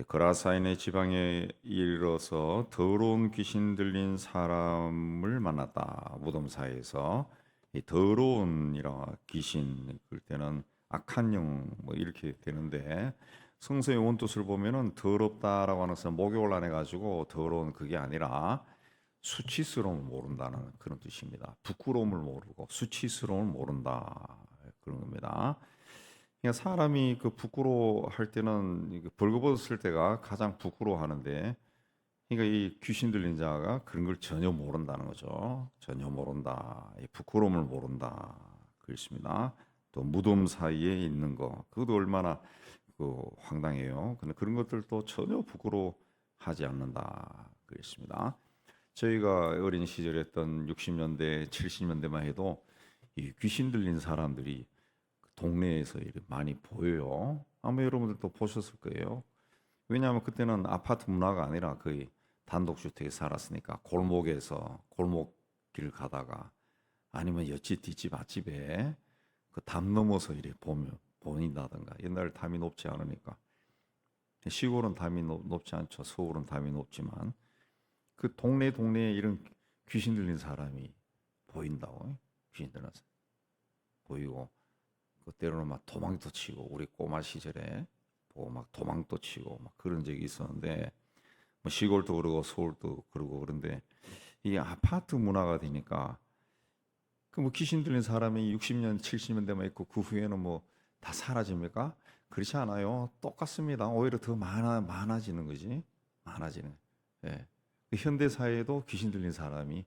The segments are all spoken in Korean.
그라사인의 지방에 이르러서 더러운 귀신 들린 사람을 만났다. 무덤 사이에서 이 더러운이라 귀신 그럴 때는 악한 영 뭐 이렇게 되는데 성서의 원뜻을 보면은 더럽다라고 하는 것은 목욕을 안 해가지고 더러운 그게 아니라 수치스러움을 모른다는 그런 뜻입니다. 부끄러움을 모르고 수치스러움을 모른다 그런 겁니다. 그러니까 사람이 그 부끄러워할 때는 벌거벗을 때가 가장 부끄러워하는데, 그러니까 이 귀신 들린 자가 그런 걸 전혀 모른다는 거죠. 전혀 모른다. 이 부끄러움을 모른다. 그렇습니다. 또 무덤 사이에 있는 거, 그것도 얼마나 그 황당해요. 근데 그런 것들도 전혀 부끄러워하지 않는다. 그렇습니다. 저희가 어린 시절에 했던 60년대, 70년대만 해도 이 귀신 들린 사람들이 동네에서 이렇게 많이 보여요. 아마 여러분들도 보셨을 거예요. 왜냐하면 그때는 아파트 문화가 아니라 거의 단독주택에 살았으니까 골목길 가다가 아니면 옆집 뒷집 앞집에 그 담 넘어서 이렇게 보면 보인다든가. 옛날 담이 높지 않으니까 시골은 담이 높지 않죠. 서울은 담이 높지만 그 동네에 이런 귀신 들린 사람이 보인다고. 귀신 들린 사람 보이고 그 때로는 막 도망도 치고 우리 꼬마 시절에 보고 막 도망도 치고 막 그런 적이 있었는데 뭐 시골도 그러고 서울도 그러고 그런데 이 아파트 문화가 되니까 그 뭐 귀신 들린 사람이 60년 70년대만 있고 그 후에는 뭐 다 사라집니까? 그렇지 않아요. 똑같습니다. 오히려 더 많아지는 거지. 많아지는. 예. 그 현대 사회에도 귀신 들린 사람이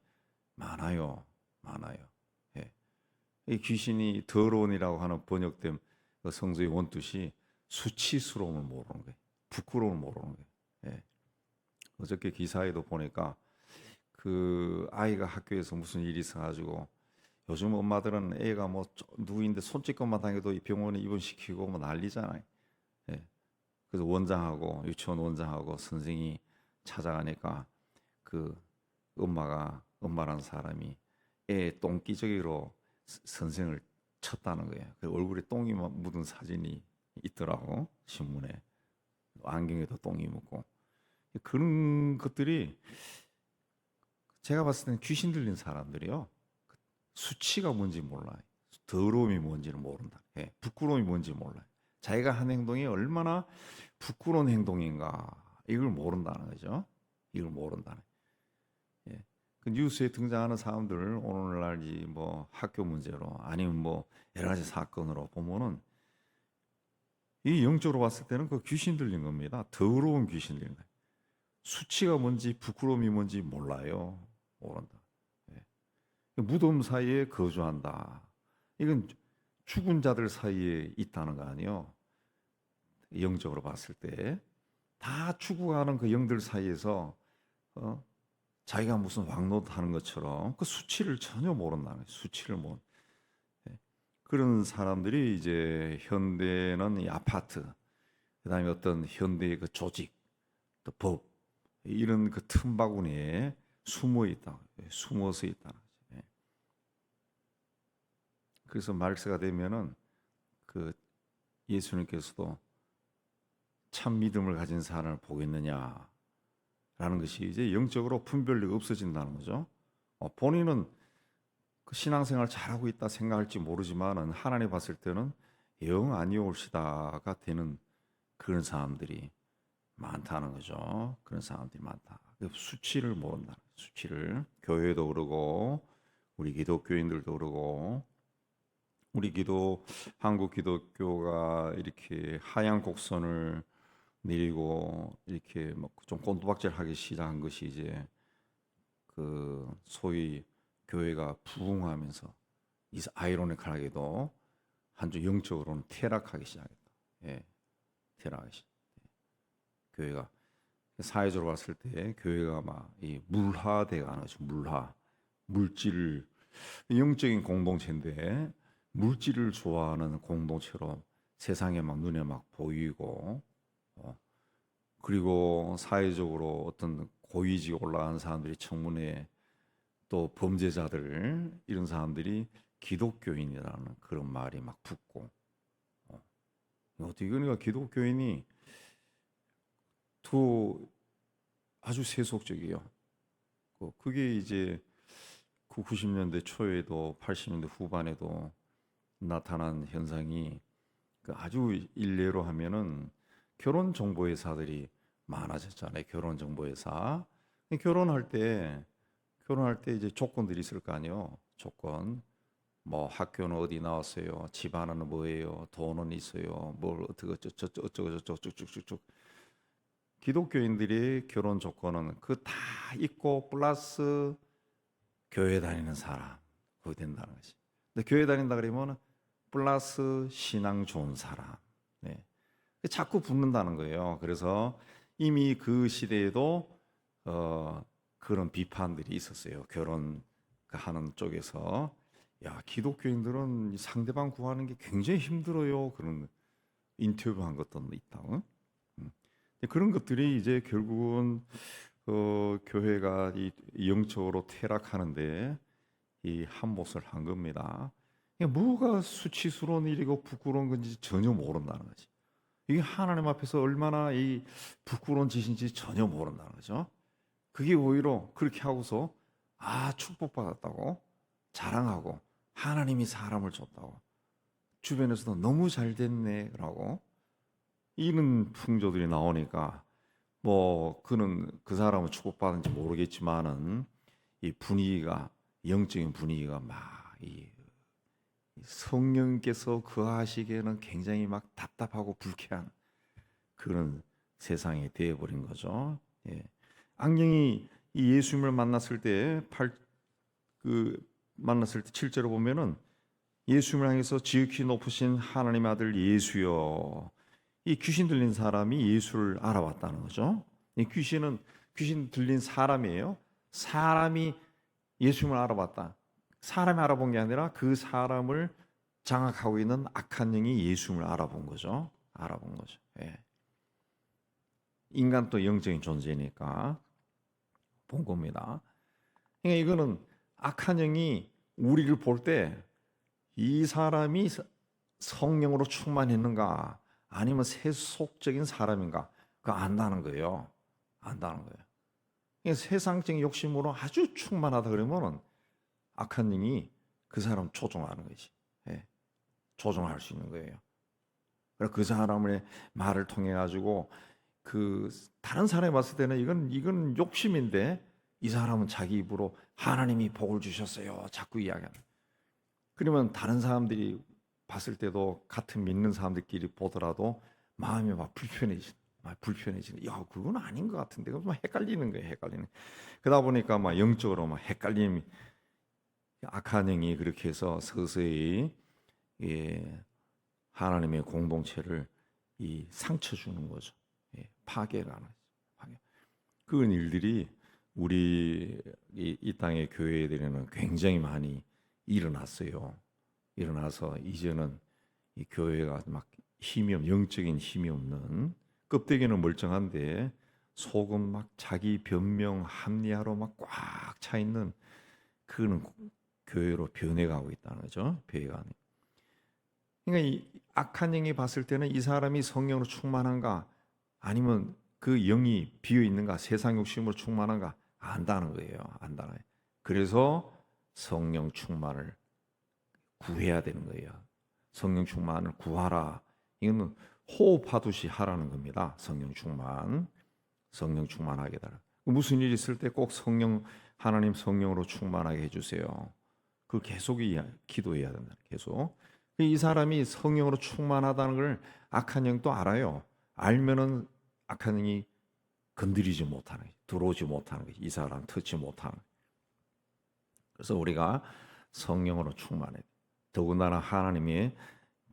많아요. 많아요. 예. 이 귀신이 더러운이라고 하는 번역된 그 성서의 원뜻이 수치스러움을 모르는 거예요. 부끄러움을 모르는 거예요. 예. 어저께 기사에도 보니까 그 아이가 학교에서 무슨 일이 있어가지고 요즘 엄마들은 애가 뭐 누구인데 손찌검만 당해도 이 병원에 입원시키고 뭐 난리잖아요. 예. 그래서 원장하고 유치원 원장하고 선생이 찾아가니까 그 엄마라는 사람이 애 똥기저귀로 선생을 쳤다는 거예요. 그 얼굴에 똥이 묻은 사진이 있더라고 신문에. 안경에도 똥이 묻고 그런 것들이 제가 봤을 때는 귀신 들린 사람들이요. 수치가 뭔지 몰라요. 더러움이 뭔지를 모른다. 예, 부끄러움이 뭔지 몰라요. 자기가 한 행동이 얼마나 부끄러운 행동인가 이걸 모른다는 거죠. 이걸 모른다는. 예. 그 뉴스에 등장하는 사람들 오늘날 뭐 학교 문제로 아니면 뭐 여러 가지 사건으로 보면은 이 영적으로 봤을 때는 그 귀신 들린 겁니다. 더러운 귀신 들린 거예요. 수치가 뭔지 부끄러움이 뭔지 몰라요. 모른다. 예. 무덤 사이에 거주한다. 이건 죽은 자들 사이에 있다는 거 아니에요. 영적으로 봤을 때 다 죽어가는 그 영들 사이에서 어? 자기가 무슨 왕노릇하는 것처럼 그 수치를 전혀 모른다는 거예요. 수치를 못. 예. 그런 사람들이 이제 현대는 이 아파트, 그다음에 어떤 현대의 그 조직, 또 법 이런 그 틈바구니에 숨어 있다, 숨어서 있다. 예. 그래서 말세가 되면은 그 예수님께서도 참 믿음을 가진 사람을 보겠느냐라는 것이 이제 영적으로 분별력이 없어진다는 거죠. 본인은 그 신앙생활 잘하고 있다 생각할지 모르지만은 하나님 봤을 때는 영 아니올시다가 되는 그런 사람들이 많다는 거죠. 그런 사람들이 많다. 그 수치를 모른다. 수치를 교회도 그러고 우리 기독교인들도 그러고 우리 한국 기독교가 이렇게 하향 곡선을 내리고 이렇게 좀 꼰두박질하기 시작한 것이 이제 그 소위 교회가 부흥하면서 아이러니컬하게도 한 주 영적으로는 퇴락하기 시작했다. 예, 퇴락하기 시작. 교회가 사회적으로 봤을 때 교회가 막 이 물화돼가는 거죠. 물질을 영적인 공동체인데 물질을 좋아하는 공동체로 세상에 막 눈에 막 보이고 그리고 사회적으로 어떤 고위직에 올라간 사람들이 청문회 또 범죄자들 이런 사람들이 기독교인이라는 그런 말이 막 붙고 어떻게 그러니까 기독교인이 또 아주 세속적이에요. 그게 이제 90년대 초에도 80년대 후반에도 나타난 현상이 아주 일례로 하면은 결혼 정보 회사들이 많아졌잖아요. 결혼 정보 회사. 결혼할 때 이제 조건들이 있을 거 아니에요. 조건. 뭐 학교는 어디 나왔어요? 집안은 뭐예요? 돈은 있어요? 뭘 어떻게 어쩌고 저쩌고 쭉쭉쭉쭉. 기독교인들의 결혼 조건은 그 다 있고 플러스 교회 다니는 사람 그거 된다는 거지. 근데 교회 다닌다 그러면 플러스 신앙 좋은 사람. 네. 자꾸 붙는다는 거예요. 그래서 이미 그 시대에도 그런 비판들이 있었어요. 결혼하는 쪽에서 야 기독교인들은 상대방 구하는 게 굉장히 힘들어요. 그런 인터뷰한 것도 있다. 응? 그런 것들이 이제 결국은 교회가 이 영적으로 퇴락하는데 이 한몫을 한 겁니다. 뭐가 수치스러운 일이고 부끄러운 건지 전혀 모른다는 거지. 이게 하나님 앞에서 얼마나 이 부끄러운 짓인지 전혀 모른다는 거죠. 그게 오히려 그렇게 하고서 축복받았다고 자랑하고 하나님이 사람을 줬다고 주변에서도 너무 잘 됐네라고 이런 풍조들이 나오니까 뭐 그는 그 사람은 축복받은지 모르겠지만은 이 분위기가 영적인 분위기가 막이 성령께서 거하시기에는 굉장히 막 답답하고 불쾌한 그런 세상이 되어버린 거죠. 예. 악령이 이 예수님을 만났을 때 만났을 때 7절을 보면은 예수님을 향해서 지극히 높으신 하나님의 아들 예수여. 이 귀신 들린 사람이 예수를 알아봤다는 거죠. 이 귀신 들린 사람이에요. 사람이 예수님을 알아봤다. 사람이 알아본 게 아니라 그 사람을 장악하고 있는 악한 영이 예수님을 알아본 거죠. 예. 인간 또 영적인 존재니까 본 겁니다. 그러니까 이거는 악한 영이 우리를 볼 때 이 사람이 성령으로 충만했는가 아니면 세속적인 사람인가 그거 안다는 거예요. 안다는 거예요. 그러니까 세상적인 욕심으로 아주 충만하다 그러면은 악한 영이 그 사람 조종하는 거지. 예. 조종할 수 있는 거예요. 그래서 그 사람의 말을 통해 가지고 그 다른 사람이 봤을 때는 이건 욕심인데 이 사람은 자기 입으로 하나님이 복을 주셨어요. 자꾸 이야기하는. 그러면 다른 사람들이 봤을 때도 같은 믿는 사람들끼리 보더라도 마음이 막 불편해지는. 야, 그건 아닌 것 같은데. 막 헷갈리는 거예요. 그러다 보니까 막 영적으로 막 헷갈림이 악한 영이 그렇게 해서 서서히 하나님의 공동체를 이 상처 주는 거죠. 파괴라는 파괴. 그런 일들이 우리 이 땅의 교회들에는 굉장히 많이 일어났어요. 일어나서 이제는 이 교회가 막 영적인 힘이 없는 껍데기는 멀쩡한데 속은 막 자기 변명 합리화로 막 꽉 차 있는 그런 교회로 변해가고 있다는 거죠. 변해가는. 그러니까 이 악한 영이 봤을 때는 이 사람이 성령으로 충만한가 아니면 그 영이 비어 있는가 세상 욕심으로 충만한가 안다는 거예요. 안다는 거예요. 그래서 성령 충만을 구해야 되는 거예요. 성령 충만을 구하라. 이거는 호흡하듯이 하라는 겁니다. 성령 충만하게 달라. 무슨 일이 있을 때 꼭 하나님 성령으로 충만하게 해주세요. 그 계속 기도해야 된다. 계속. 이 사람이 성령으로 충만하다는 걸 악한 영도 알아요. 알면은 악한 영이 건드리지 못하는, 들어오지 못하는 거지. 이 사람 터치 못하는. 그래서 우리가 성령으로 충만해. 더군다나 하나님의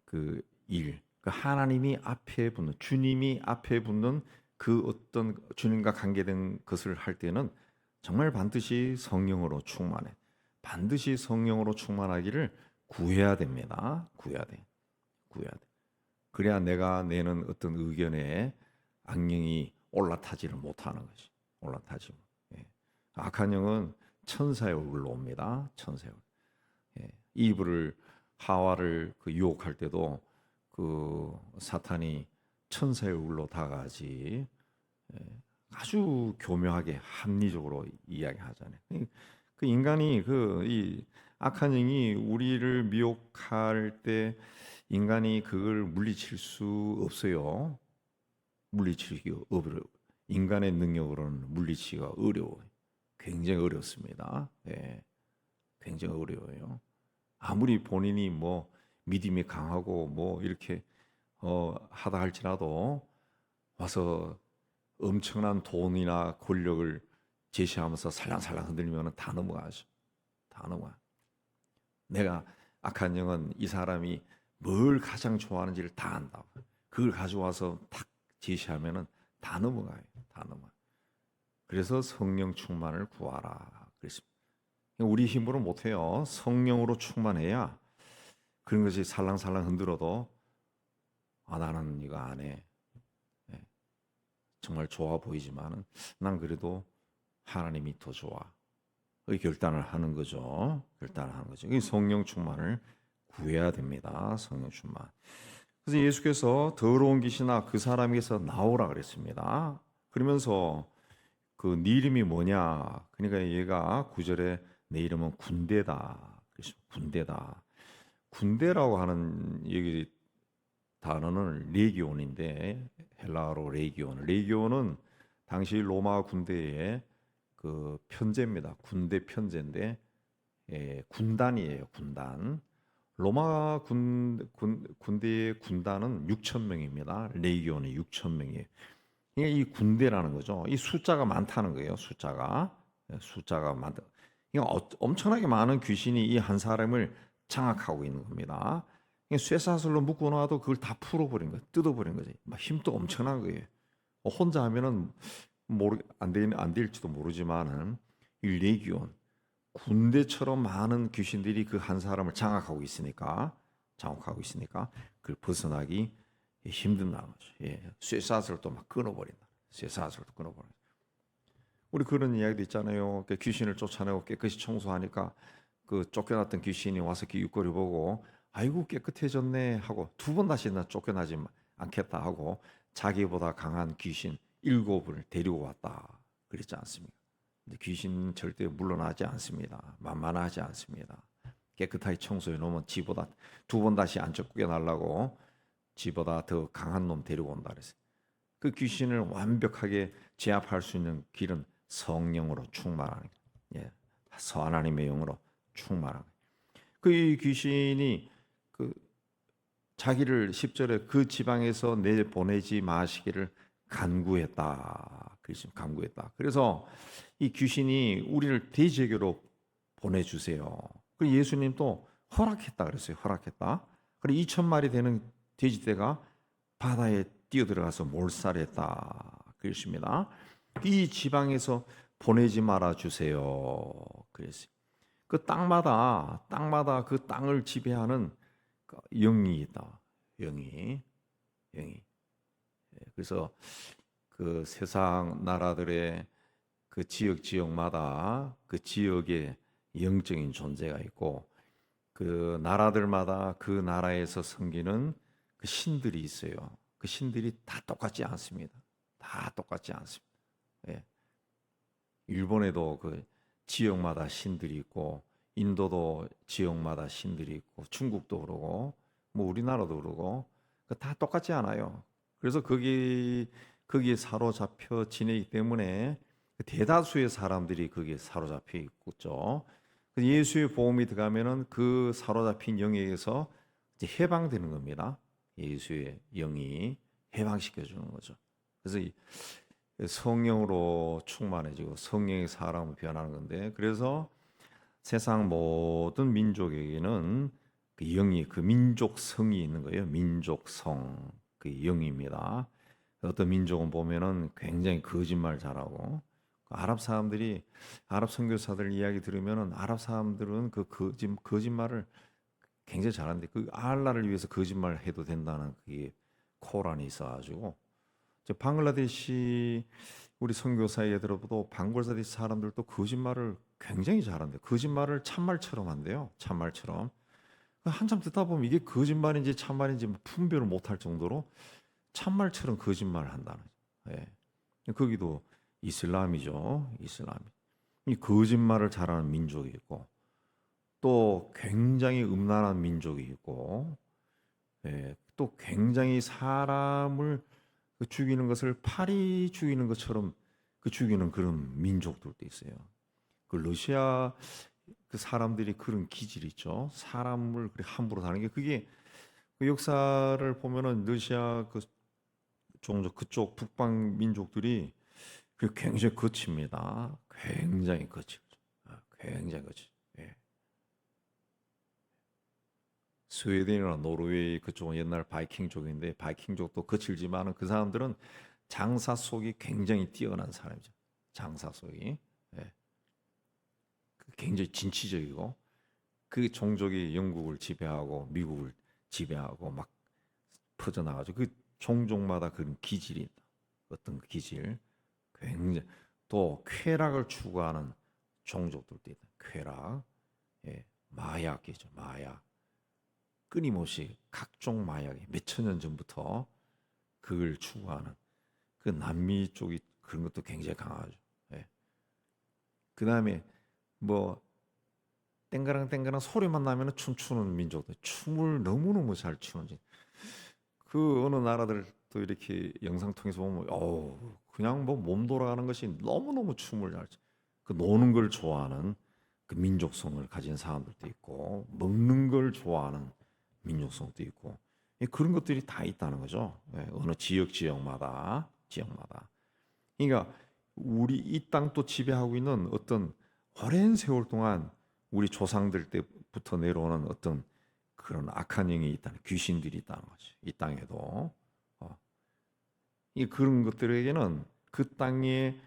그 일, 그 하나님이 앞에 붙는, 주님이 앞에 붙는 그 어떤 주님과 관계된 것을 할 때는 정말 반드시 성령으로 충만해. 반드시 성령으로 충만하기를 구해야 됩니다. 구해야 돼. 그래야 내가 내는 어떤 의견에 악령이 올라타지를 못하는 것이. 올라타지. 예. 악한 영은 천사의 얼굴로 옵니다. 천사의 얼굴. 예. 이브를 하와를 그 유혹할 때도 그 사탄이 천사의 얼굴로 다가가지 아주 교묘하게 합리적으로 이야기하잖아요. 그 인간이 이 악한 영이 우리를 미혹할 때 인간이 그걸 물리칠 수 없어요. 물리치기 어려워. 인간의 능력으로는 물리치기가 어려워요. 굉장히 어렵습니다. 예, 굉장히 어려워요. 아무리 본인이 뭐 믿음이 강하고 뭐 이렇게 하다 할지라도 와서 엄청난 돈이나 권력을 제시하면서 살랑살랑 흔들면 다 넘어가죠. 다 넘어가. 내가 악한 영은 이 사람이 뭘 가장 좋아하는지를 다 안다. 그걸 가져와서 탁 제시하면은 다 넘어가요. 다 넘어. 그래서 성령 충만을 구하라. 그랬습니다. 우리 힘으로 못해요. 성령으로 충만해야 그런 것이 살랑살랑 흔들어도 나는 이거 안 해. 정말 좋아 보이지만은 난 그래도 하나님이 더 좋아. 그 결단을 하는 거죠. 결단을 하는 거죠. 이 성령 충만을 구해야 됩니다. 성령 충만. 그래서 예수께서 더러운 귀신아 그 사람에게서 나오라 그랬습니다. 그러면서 네 이름이 뭐냐? 그러니까 얘가 9절에 내 이름은 군대다. 군대다. 군대라고 하는 얘기 단어는 레기온인데 헬라어로 레기온은 당시 로마 군대의 그 편제입니다. 군대 편제인데 군단이에요. 군단. 로마 군대의 군단은 6천 명입니다. 레기온이 6천 명이에요. 그러니까 이 군대라는 거죠. 이 숫자가 많다는 거예요. 숫자가 많다. 그러니까 엄청나게 많은 귀신이 이 한 사람을 장악하고 있는 겁니다. 쇠사슬로 묶어놔도 그걸 다 풀어버린 거예요. 뜯어버린 거지. 막 힘도 엄청난 거예요. 혼자 하면은 안 될지도 모르지만은 이 레기온 군대처럼 많은 귀신들이 그 한 사람을 장악하고 있으니까 그걸 벗어나기 힘든다는 거죠. 쇠사슬도 막 끊어버린다. 쇠사슬도 끊어버린다. 우리 그런 이야기도 있잖아요. 귀신을 쫓아내고 깨끗이 청소하니까 그 쫓겨났던 귀신이 와서 기웃거려 보고 아이고 깨끗해졌네 하고 두 번 다시 나 쫓겨나지 않겠다 하고 자기보다 강한 귀신 7을 데리고 왔다 그랬지 않습니까? 근데 귀신은 절대 물러나지 않습니다. 만만하지 않습니다. 깨끗하게 청소해 놓으면 지보다 2번 다시 안 쫓겨나려고 지보다 더 강한 놈 데리고 온다 그랬어요. 그 귀신을 완벽하게 제압할 수 있는 길은 성령으로 충만하는 거예요. 하나님의 영으로 충만하는 거예요. 그 귀신이 자기를 10절에 그 지방에서 내보내지 마시기를 간구했다. 간구했다. 그래서 이 귀신이 우리를 대제교로 보내주세요. 그리고 예수님 또 허락했다 그랬어요. 허락했다. 그리고 2,000마리 되는 돼지떼가 바다에 뛰어들어가서 몰살했다. 그랬습니다. 이 지방에서 보내지 말아 주세요. 그랬어요. 그 땅마다 그 땅을 지배하는 영이 있다. 영이. 그래서 그 세상 나라들의 그 지역마다 그 지역의 영적인 존재가 있고 그 나라들마다 그 나라에서 섬기는 그 신들이 있어요. 그 신들이 다 똑같지 않습니다. 다 똑같지 않습니다. 일본에도 그 지역마다 신들이 있고 인도도 지역마다 신들이 있고 중국도 그러고 뭐 우리나라도 그러고 다 똑같지 않아요. 그래서 거기에 사로잡혀 지내기 때문에 대다수의 사람들이 거기에 사로잡혀 있죠. 예수의 복음이 들어가면은 그 사로잡힌 영에게서 이제 해방되는 겁니다. 예수의 영이 해방시켜 주는 거죠. 그래서 성령으로 충만해지고 성령의 사람으로 변하는 건데 그래서 세상 모든 민족에게는 그 영이 그 민족성이 있는 거예요. 민족성 그 영입니다. 어떤 민족은 보면은 굉장히 거짓말 잘하고 아랍 선교사들 이야기 들으면은 아랍 사람들은 그 거짓말을 굉장히 잘하는데 그 알라를 위해서 거짓말 해도 된다는 그게 코란이 있어가지고 방글라데시 우리 선교사에 들어도 방글라데시 사람들도 거짓말을 굉장히 잘한대요. 거짓말을 참말처럼 한대요. 참말처럼. 한참 듣다 보면 이게 거짓말인지 참말인지 분별을 못할 정도로 참말처럼 거짓말을 한다는 거예요. 거기도 이슬람이죠. 이슬람이. 이 거짓말을 잘하는 민족이 있고 또 굉장히 음란한 민족이 있고 또 굉장히 사람을 죽이는 것을 파리 죽이는 것처럼 죽이는 그런 민족들도 있어요. 그 러시아 그 사람들이 그런 기질이 있죠. 사람을 그렇게 함부로 다는 게 그게 그 역사를 보면은 러시아 그 종족 그쪽 북방 민족들이 그 굉장히 거칩니다. 굉장히 거치죠. 굉장히 거치. 예. 스웨덴이나 노르웨이 그쪽은 옛날 바이킹족인데 바이킹족도 거칠지만은 그 사람들은 장사 속이 굉장히 뛰어난 사람이죠. 장사 속이 굉장히 진취적이고 그 종족이 영국을 지배하고 미국을 지배하고 막 퍼져나가죠. 그 종족마다 그런 기질이 있다. 어떤 그 기질 굉장히 또 쾌락을 추구하는 종족들도 있다. 쾌락, 마약이죠. 마약. 끊임없이 각종 마약이 몇천 년 전부터 그걸 추구하는 그 남미 쪽이 그런 것도 굉장히 강하죠. 그 다음에 뭐 땡가랑 땡가랑 소리만 나면 춤추는 민족들 춤을 너무너무 잘 추는 그 어느 나라들도 이렇게 영상 통해서 보면 그냥 뭐 몸 돌아가는 것이 너무너무 춤을 잘 춰. 그 노는 걸 좋아하는 그 민족성을 가진 사람들도 있고 먹는 걸 좋아하는 민족성도 있고 그런 것들이 다 있다는 거죠. 어느 지역마다. 그러니까 우리 이 땅 또 지배하고 있는 어떤 오랜 세월 동안 우리 조상들 때부터 내려오는 어떤 그런 악한 영이 있다는 귀신들이 있다는 거지. 이 땅에도 이 그런 것들에게는 그 땅에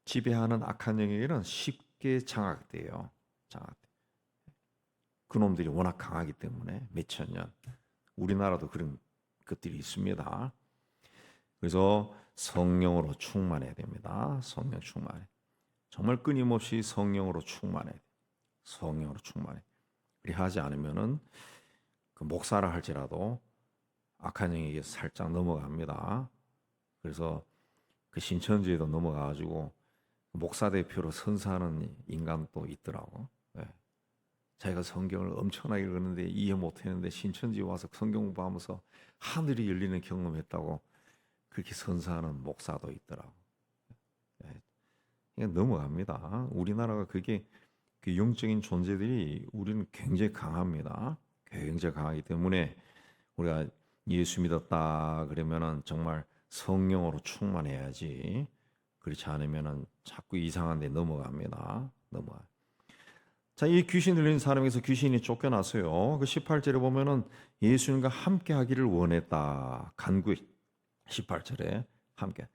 지배하는 악한 영에게는 쉽게 장악돼요. 그놈들이 워낙 강하기 때문에 몇천 년. 우리나라도 그런 것들이 있습니다. 그래서 성령으로 충만해야 됩니다. 성령 충만해. 정말 끊임없이 성령으로 충만해야 돼. 성령으로 충만해. 그리하지 않으면은 그 목사라 할지라도 악한 영에게 살짝 넘어갑니다. 그래서 그 신천지에도 넘어가가지고 목사 대표로 선사하는 인간도 있더라고. 자기가 성경을 엄청나게 읽었는데 이해 못했는데 신천지에 와서 성경 공부하면서 하늘이 열리는 경험했다고 그렇게 선사하는 목사도 있더라고. 그냥 넘어갑니다. 우리나라가 그게 그 영적인 존재들이 우리는 굉장히 강합니다. 굉장히 강하기 때문에 우리가 예수 믿었다 그러면은 정말 성령으로 충만해야지. 그렇지 않으면은 자꾸 이상한 데 넘어갑니다. 자, 이 귀신 들린 사람에서 귀신이 쫓겨났어요. 그 18절에 보면은 예수님과 함께 하기를 원했다. 간구 18절에 함께.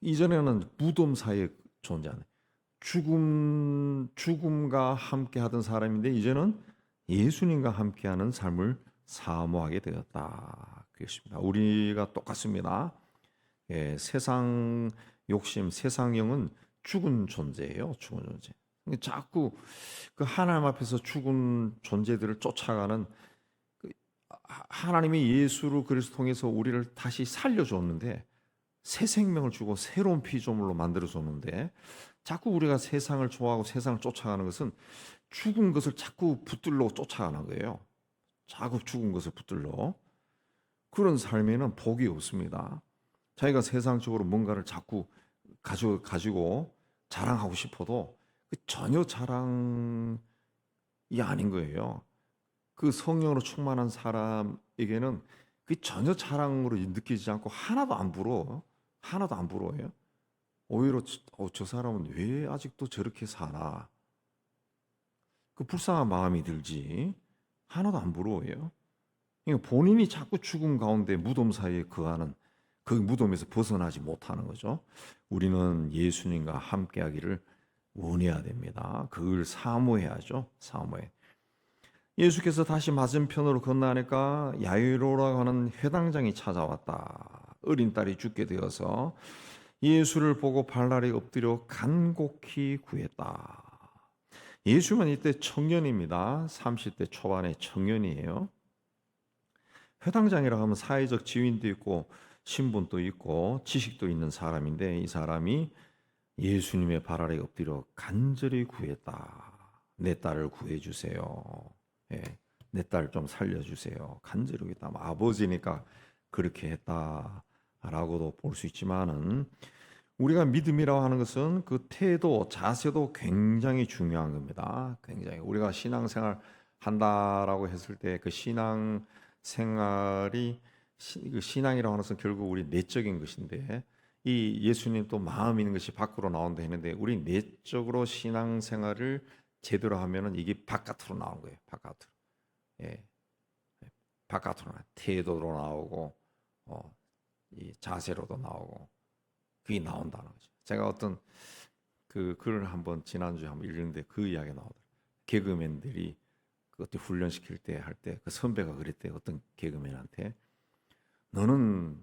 이전에는 무덤 사이에 존재하는 죽음과 함께 하던 사람인데 이제는 예수님과 함께하는 삶을 사모하게 되었다. 그렇습니다. 우리가 똑같습니다. 세상 욕심, 세상형은 죽은 존재예요. 죽은 존재. 자꾸 그 하나님 앞에서 죽은 존재들을 쫓아가는 하나님이 예수를 그리스도 통해서 우리를 다시 살려줬는데 새 생명을 주고 새로운 피조물로 만들어줬는데 자꾸 우리가 세상을 좋아하고 세상을 쫓아가는 것은 죽은 것을 자꾸 붙들러 쫓아가는 거예요. 자꾸 죽은 것을 붙들러. 그런 삶에는 복이 없습니다. 자기가 세상적으로 뭔가를 자꾸 가지고 자랑하고 싶어도 전혀 자랑이 아닌 거예요. 그 성령으로 충만한 사람에게는 그 전혀 자랑으로 느끼지 않고 하나도 안 부러워요. 오히려 저 사람은 왜 아직도 저렇게 사나? 그 불쌍한 마음이 들지. 하나도 안 부러워요. 그러니까 본인이 자꾸 죽음 가운데 무덤 사이에 거하는 그 무덤에서 벗어나지 못하는 거죠. 우리는 예수님과 함께하기를 원해야 됩니다. 그걸 사모해야죠. 사모해. 예수께서 다시 맞은편으로 건너니까 야이로라고 하는 회당장이 찾아왔다. 어린 딸이 죽게 되어서 예수를 보고 발날에 엎드려 간곡히 구했다. 예수는 이때 청년입니다. 30대 초반의 청년이에요. 회당장이라고 하면 사회적 지위도 있고 신분도 있고 지식도 있는 사람인데 이 사람이 예수님의 발 아래 엎드려 간절히 구했다. 내 딸을 구해주세요. 예, 내 딸 좀 살려주세요. 간절히 구했다. 아버지니까 그렇게 했다라고도 볼 수 있지만은 우리가 믿음이라고 하는 것은 그 태도, 자세도 굉장히 중요한 겁니다. 굉장히 우리가 신앙생활 한다라고 했을 때 그 신앙생활이 그 신앙이라고 하는 것은 결국 우리 내적인 것인데 이 예수님 또 마음 있는 것이 밖으로 나온다 했는데 우리 내적으로 신앙생활을 제대로 하면은 이게 바깥으로 나오는 거예요. 바깥으로. 예. 바깥으로 태도로 나오고 이 자세로도 나오고 그게 나온다는 거죠. 제가 어떤 그 글을 한번 지난주에 한번 읽는데 그 이야기 나오더라고요. 개그맨들이 그 어떻게 훈련시킬 때 할 때 그 선배가 그랬대. 어떤 개그맨한테 너는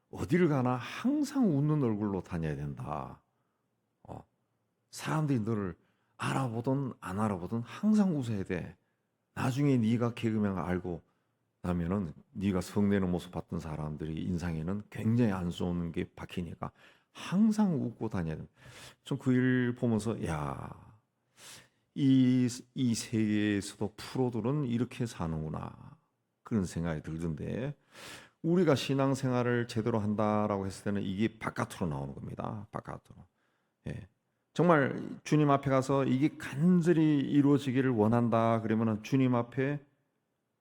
어디를 가나 항상 웃는 얼굴로 다녀야 된다. 사람들이 너를 알아보든 안 알아보든 항상 웃어야 돼. 나중에 네가 개그맨 알고 나면은 네가 성내는 모습 봤던 사람들이 인상에는 굉장히 안 좋은 게 박히니까 항상 웃고 다녀야 된다. 좀 그 일 보면서 이 세계에서도 프로들은 이렇게 사는구나 그런 생각이 들던데 우리가 신앙생활을 제대로 한다라고 했을 때는 이게 바깥으로 나오는 겁니다. 바깥으로. 예. 정말 주님 앞에 가서 이게 간절히 이루어지기를 원한다 그러면은 주님 앞에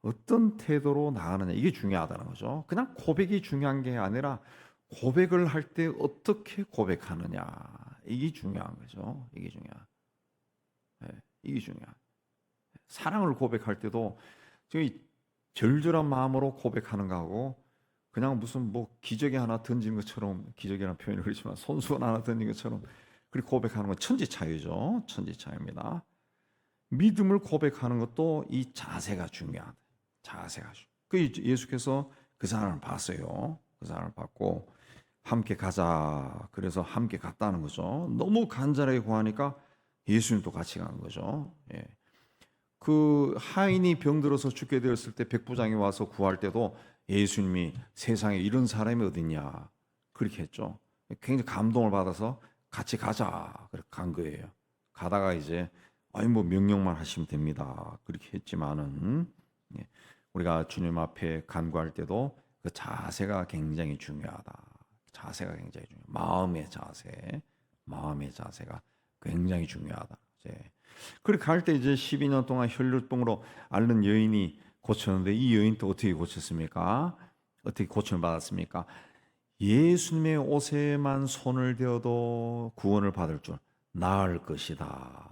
어떤 태도로 나가느냐 이게 중요하다는 거죠. 그냥 고백이 중요한 게 아니라 고백을 할 때 어떻게 고백하느냐 이게 중요한 거죠. 이게 중요한. 이게 중요한. 사랑을 고백할 때도 저희 절절한 마음으로 고백하는 거하고 그냥 무슨 뭐 기저귀 하나 던진 것처럼 기저귀라는 표현을 그렇지만 손수건 하나 던진 것처럼 그렇게 고백하는 건 천지 차이죠. 천지 차이입니다. 믿음을 고백하는 것도 이 자세가 중요하다. 자세가 중요하다. 그 예수께서 그 사람을 봤어요. 그 사람을 봤고 함께 가자. 그래서 함께 갔다는 거죠. 너무 간절하게 구하니까 예수님도 같이 간 거죠. 예. 그 하인이 병들어서 죽게 되었을 때 백부장이 와서 구할 때도 예수님이 세상에 이런 사람이 어딨냐 그렇게 했죠. 굉장히 감동을 받아서 같이 가자 그렇게 간 거예요. 가다가 이제 아니 뭐 명령만 하시면 됩니다 그렇게 했지만은 우리가 주님 앞에 간구할 때도 그 자세가 굉장히 중요하다. 자세가 굉장히 중요. 마음의 자세가 굉장히 중요하다. 그렇게 갈 때 이제 12년 동안 혈루병으로 앓는 여인이 고쳤는데 이 여인도 어떻게 고쳤습니까? 어떻게 고침을 받았습니까? 예수님의 옷에만 손을 대어도 구원을 받을 줄 나을 것이다.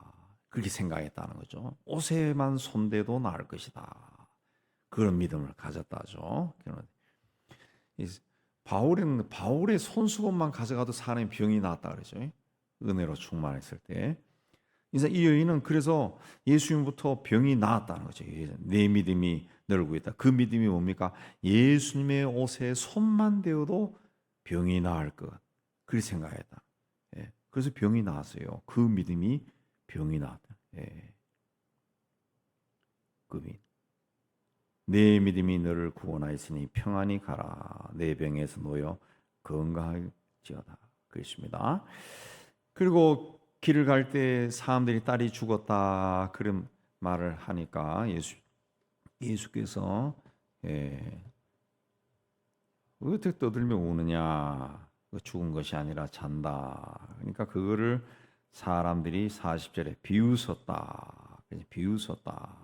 그렇게 생각했다는 거죠. 옷에만 손대도 나을 것이다. 그런 믿음을 가졌다죠. 바울의 손수건만 가져가도 사람의 병이 나았다 그러죠. 은혜로 충만했을 때. 이 여인은 그래서 예수님부터 병이 나았다는 거죠. 내 믿음이 너를 구했다. 그 믿음이 뭡니까? 예수님의 옷에 손만 대어도 병이 나을 것. 그렇게 생각했다. 그래서 병이 나았어요. 그 믿음이 병이 나았다. 내 믿음이 너를 구원하였으니 평안히 가라. 내 병에서 놓여 건강할지어다. 그렇습니다. 그리고 길을 갈 때 사람들이 딸이 죽었다 그런 말을 하니까 예수께서 어떻게 떠들며 우느냐? 죽은 것이 아니라 잔다. 그러니까 그거를 사람들이 40절에 비웃었다. 비웃었다.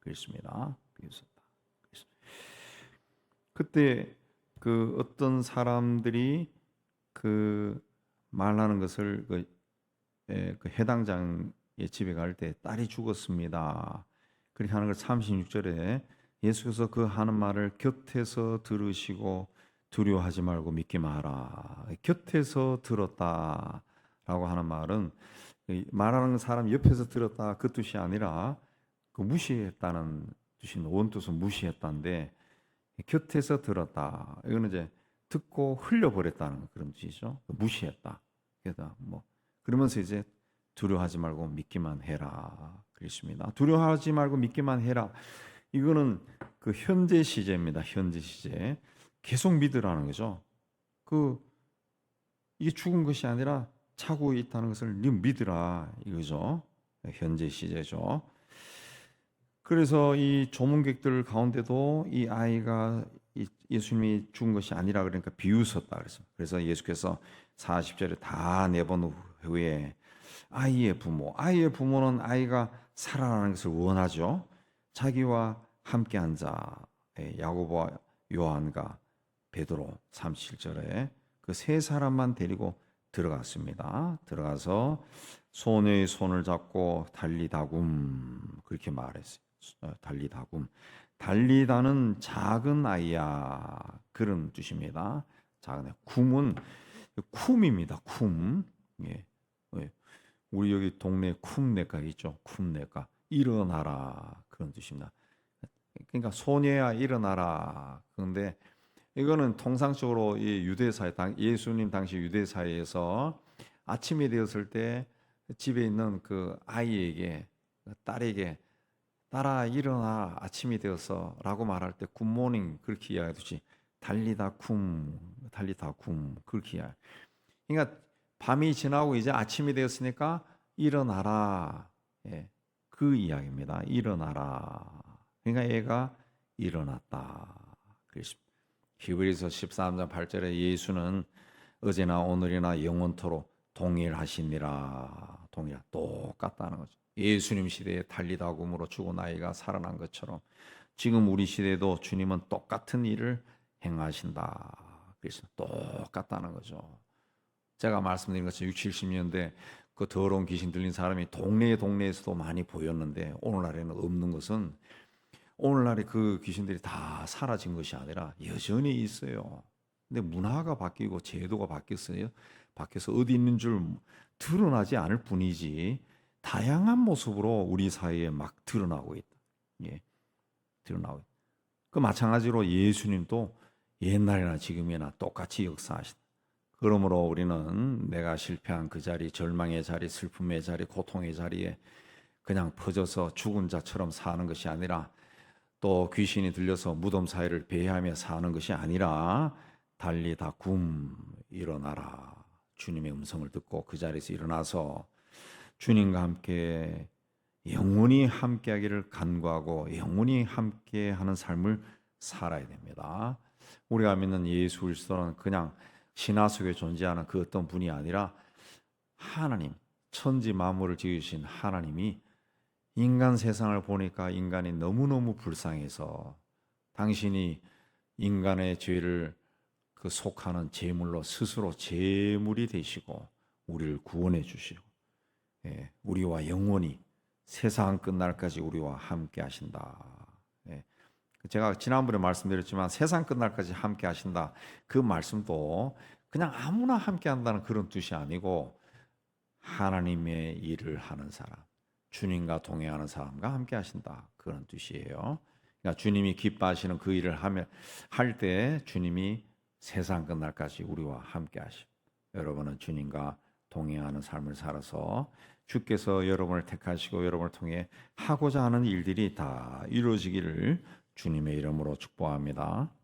그랬습니다. 비웃었다. 그때 그 어떤 사람들이 그 말하는 것을 그 해당장의 집에 갈 때 딸이 죽었습니다. 그렇게 하는 걸 36절에 예수께서 그 하는 말을 곁에서 들으시고 두려워하지 말고 믿기만 하라. 곁에서 들었다라고 하는 말은 말하는 사람 옆에서 들었다 그 뜻이 아니라 그 무시했다는 뜻인 원뜻은 무시했다인데 곁에서 들었다. 이거는 이제 듣고 흘려버렸다는 그런 뜻이죠. 무시했다. 그래서 뭐 그러면서 이제 두려워하지 말고 믿기만 해라. 그렇습니다. 두려워하지 말고 믿기만 해라. 이거는 그 현재 시제입니다. 현재 시제. 계속 믿으라는 거죠. 이게 죽은 것이 아니라 차고 있다는 것을 네 믿으라 이거죠. 현재 시제죠. 그래서 이 조문객들 가운데도 이 아이가 예수님이 죽은 것이 아니라 그러니까 비웃었다 그랬어요. 그래서 예수께서 40절에 다 내본 후에 아이의 부모는 아이가 살아나는 것을 원하죠. 자기와 함께 앉아 야고보와 요한과 베드로 37절에 그 세 사람만 데리고 들어갔습니다. 들어가서 소녀의 손을 잡고 달리다굼 그렇게 말했어요. 달리다굼. 달리다는 작은 아이야 그런 뜻입니다. 작은 아이. 굼은 쿰입니다. 쿰. 예. 우리 여기 동네 쿰내과 있죠. 쿰내과. 일어나라 그런 뜻입니다. 그러니까 소녀야 일어나라. 그런데 이거는 통상적으로 이 유대사회 예수님 당시 유대사회에서 아침이 되었을 때 집에 있는 그 아이에게 딸에게 딸아 일어나 아침이 되었어라고 말할 때 굿모닝 그렇게 이야기하듯이 달리다 쿰 그렇게 이야기. 그러니까 밤이 지나고 이제 아침이 되었으니까 일어나라. 예, 그 이야기입니다. 일어나라. 그러니까 얘가 일어났다. 그렇습니다. 히브리서 13장 8절에 예수는 어제나 오늘이나 영원토록 동일하시니라. 똑같다는 거죠. 예수님 시대에 달리다굼으로 죽은 아이가 살아난 것처럼 지금 우리 시대에도 주님은 똑같은 일을 행하신다. 그래서 똑같다는 거죠. 제가 말씀드린 것처럼 60, 70년대 그 더러운 귀신 들린 사람이 동네에서도 많이 보였는데 오늘날에는 없는 것은 오늘날에 그 귀신들이 다 사라진 것이 아니라 여전히 있어요. 근데 문화가 바뀌고 제도가 바뀌었어요. 바뀌어서 어디 있는 줄 드러나지 않을 뿐이지 다양한 모습으로 우리 사회에 막 드러나고 있다. 예, 드러나고 있다. 그 마찬가지로 예수님도 옛날이나 지금이나 똑같이 역사하신다. 그러므로 우리는 내가 실패한 그 자리, 절망의 자리, 슬픔의 자리, 고통의 자리에 그냥 퍼져서 죽은 자처럼 사는 것이 아니라 또 귀신이 들려서 무덤 사이를 배회하며 사는 것이 아니라 달리다굼 일어나라. 주님의 음성을 듣고 그 자리에서 일어나서 주님과 함께 영원히 함께하기를 간구하고 영원히 함께하는 삶을 살아야 됩니다. 우리가 믿는 예수 그리스도는 그냥 신화 속에 존재하는 그 어떤 분이 아니라 하나님, 천지 만물을 지으신 하나님이 인간 세상을 보니까 인간이 너무너무 불쌍해서 당신이 인간의 죄를 그 속하는 제물로 스스로 제물이 되시고 우리를 구원해 주시고 우리와 영원히 세상 끝날까지 우리와 함께 하신다. 제가 지난번에 말씀드렸지만 세상 끝날까지 함께 하신다. 그 말씀도 그냥 아무나 함께 한다는 그런 뜻이 아니고 하나님의 일을 하는 사람, 주님과 동행하는 사람과 함께 하신다. 그런 뜻이에요. 그러니까 주님이 기뻐하시는 그 일을 할 때 주님이 세상 끝날까지 우리와 함께 하시고 여러분은 주님과 동행하는 삶을 살아서 주께서 여러분을 택하시고 여러분을 통해 하고자 하는 일들이 다 이루어지기를 주님의 이름으로 축복합니다.